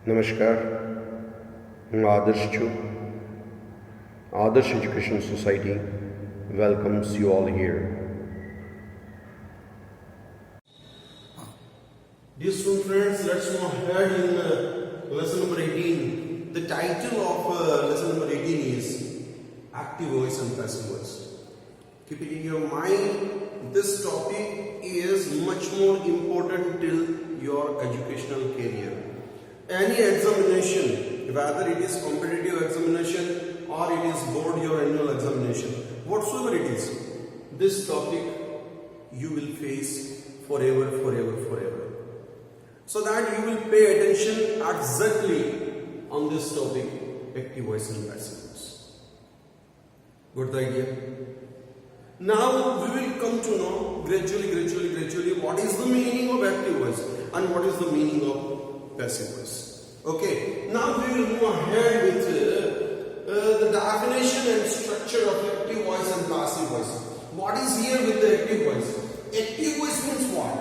નમસ્કાર, હું આદર્શ છું. Adarsh Education Society welcomes you all here. Dear student friends, let's move ahead in lesson number 18. The title of lesson number 18 is Active Voice and Passive Voice. Keep it in your mind, this topic is much more important till your educational career. Any examination, whether it is competitive examination or it is board your annual examination, whatsoever it is, this topic you will face forever. So that you will pay attention exactly on this topic, active voice and passive voice. Got the idea? Now we will come to know gradually what is the meaning of active voice and what is the meaning of passive voice. Okay, now we will move ahead with the definition and structure of active voice and passive voice. What is here with the active voice? Active voice means what?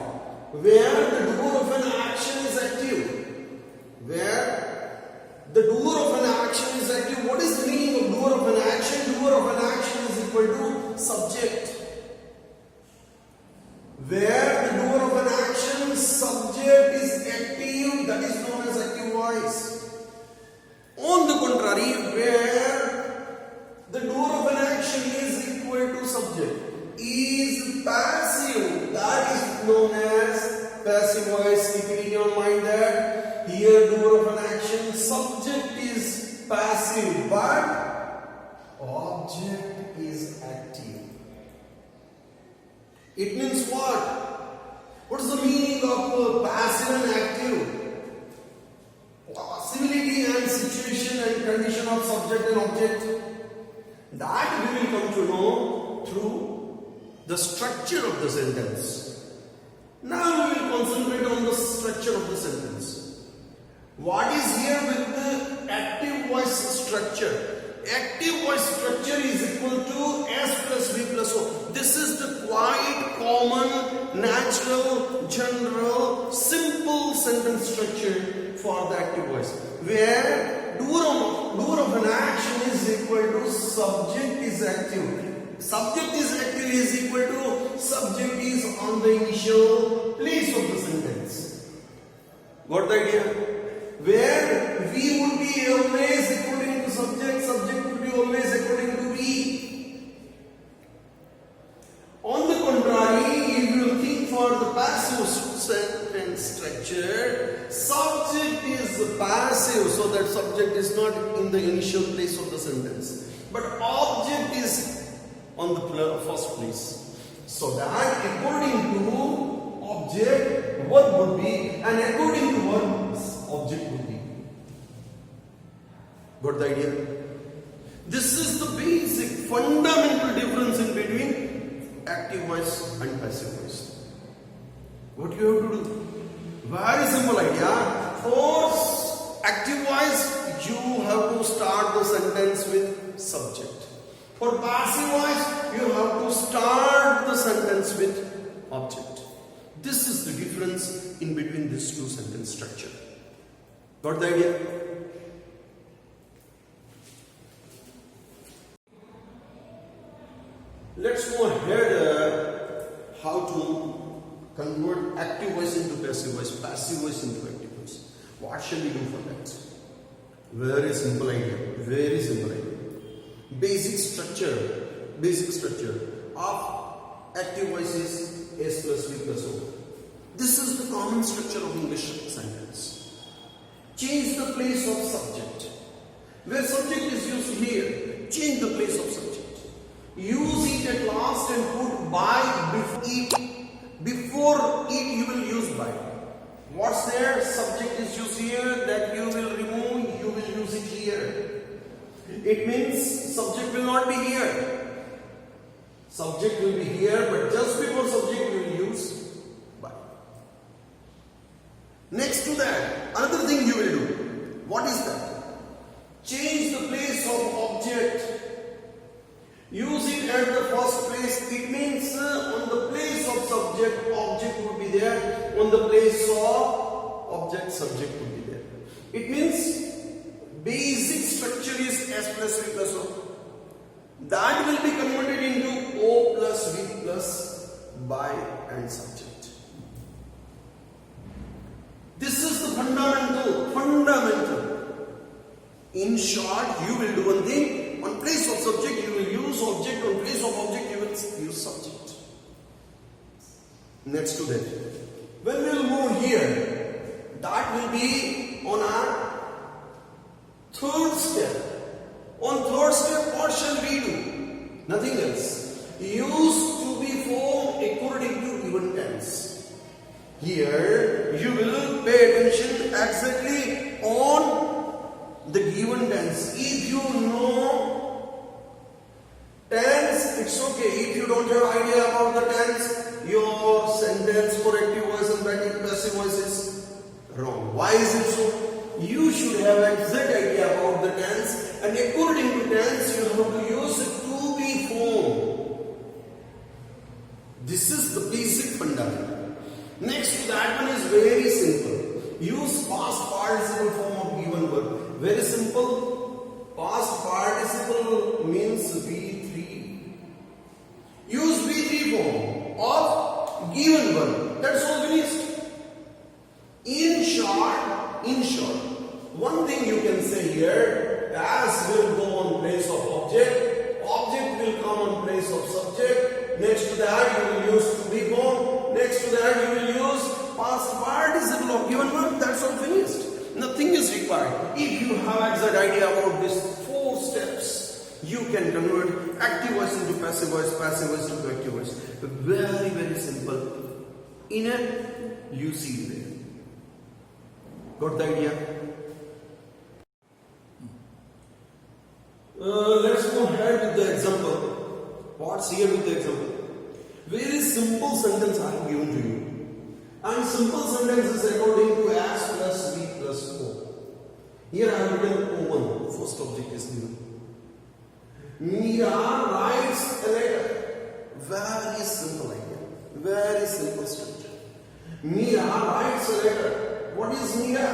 Where the doer of an action is active. Where the doer of an action is active. What is the meaning of doer of an action? Doer of an action is equal to subject. Where the doer of an action, subject is active, that is known as active voice. On the contrary, where the doer of an action is equal to subject, is passive, that is known as passive voice. Keep it in your mind that here doer of an action, subject is passive, but object is active. It means what? What is the meaning of passive and active? Possibility and situation and condition of subject and object. That we will come to know through the structure of the sentence. Now we will concentrate on the structure of the sentence. What is here with the active voice structure? Active voice structure is equal to S plus V plus O. This is the quite common, natural, general, simple sentence structure for the active voice. Where doer of an action is equal to subject is active. Subject is active is equal to subject is on the initial place of the sentence. Got the idea? Where V would be always according to subject, subject would be always according to V. On the contrary, if you think for the passive sentence structure, subject is passive, so that subject is not in the initial place of the sentence, but object is on the first place. So that according to object, verb would be, and according to verb, object would be. Got the idea? This is the basic fundamental difference in between active voice and passive voice. What you have to do? Very simple idea. For active voice, you have to start the sentence with subject. For passive voice, you have to start the sentence with object. This is the difference in between these two sentence structure. Got the idea? Let's move ahead how to convert active voice into passive voice, passive voice into active voice. What shall we do for that? Very simple idea. Very simple idea. Basic structure of active voice is S plus V plus O. This is the common structure of English sentence. Change the place of subject. Where subject is used here, change the place of subject. Use it at last and put by before it. Before it you will use by. What's there? Subject is used here, that you will remove, you will use it here. It means subject will not be here. Subject will be here, but just before subject you will use by. Next to that, another thing you will do. What is that? Change the place of object. Use it at the first place. It means on the place of subject, object would be there. On the place of object, subject would be there. It means basic structure is S plus V plus O. That will be converted into O plus V plus by and subject. This is the fundamental. In short, you will do one thing. On place of subject, you will use object. On place of object, you will use subject. Next to that, when we will move here, that will be on our third step. On third step, what shall we do? Nothing else. Use to be formed according to given tense. Here, you will pay attention exactly on the given tense. If you know tense, it's okay. If you don't have idea about the tense, your sentence for active voice and passive voice is wrong. Why is it so? You should have exact idea about the tense, and according to tense, you have to use it to be formed. This is the basic fundamental. Next to that one is very simple. Use past participle form of given verb. Very simple. Past participle means V3. Use V3 form of given verb. That's all finished. In short, one thing you can say here, as will go on place of object, object will come on place of subject. Next to that you will use to be form. Next to that you will use past participle of given verb. That's all finished. Nothing is required. If you have exact idea about these 4 steps, you can convert active voice into passive voice into active voice. Very, very simple. In a lucid way. Got the idea? Let's go ahead with the example. What's here with the example? Very simple sentence I have given to you. And simple sentence is according to S plus V plus O. Here I have written O1. First object is given. Mira writes a letter. Very simple idea. Very simple structure. Mira writes a letter. What is Mira?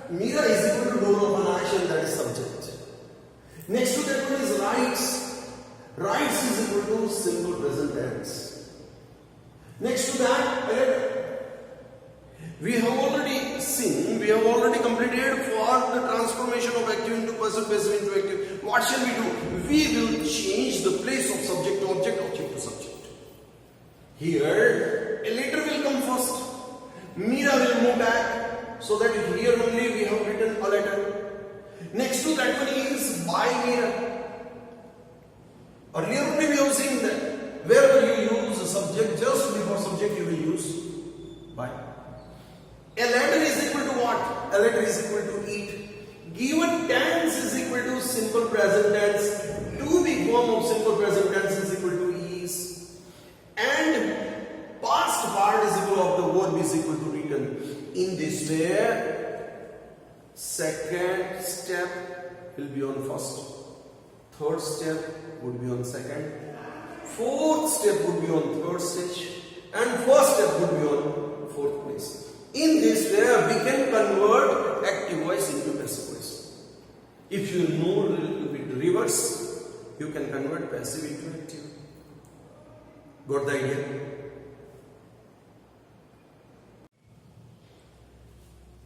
Mira is equal to role of an action, that is subject. Next to that one is writes. Writes is equal to simple present tense. Next to that, a letter. We have already seen, we have already completed for the transformation of active into passive, passive into active. What shall we do? We will change the place of subject to object, object to subject. Here, a letter will come first. Mira will move back. So that here only we have written a letter. Next to that one is by Mira. Earlier only we have seen that wherever you use a subject, just before subject you will use by. A letter is equal to what? A letter is equal to eat. Given tense is equal to simple present tense. To be form of simple present tense is equal to is. And past participle of the verb is equal to written. In this way, second step will be on first. Third step would be on second. Fourth step would be on third stage. And first step would be on fourth place. In this way, we can convert active voice into passive voice. If you know a little bit reverse, you can convert passive into active. Got the idea?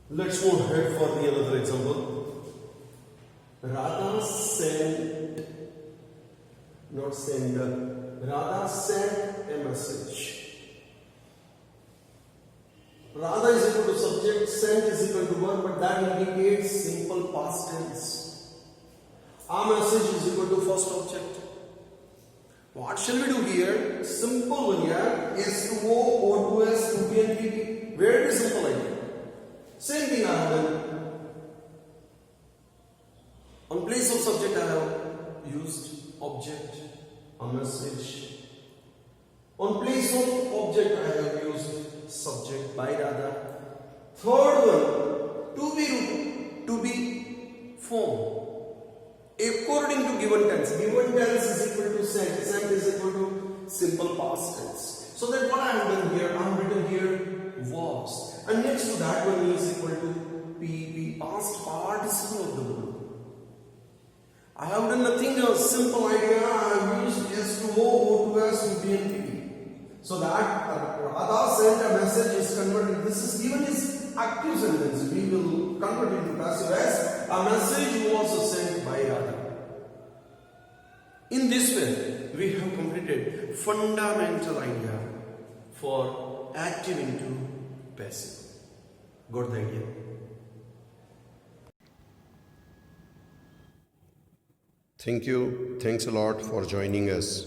Let's move ahead for the another example. Radha sent, not sender. Radha sent a message. Radha is equal to subject, sent is equal to verb, but that indicates simple past tense. Our message is equal to first object. What shall we do here? Simple one here is to O, O2S, 2P and 3P. Very simple idea. Same thing I have done. On place of subject I have used object, a message. On place of object I have used subject by Radha. Third one, to be form. According to given tense is equal to sent. Sent is equal to simple past tense. So that what I have done here, I have written here was. And next to that one is equal to PP, past simple idea. I used S2O, O2S, BNP. So that Radha sent a message is converted. This is given is active sentence. We will convert into passive as a message was sent by Radha. In this way, we have completed fundamental idea for active into passive. Got the idea? Thank you. Thanks a lot for joining us.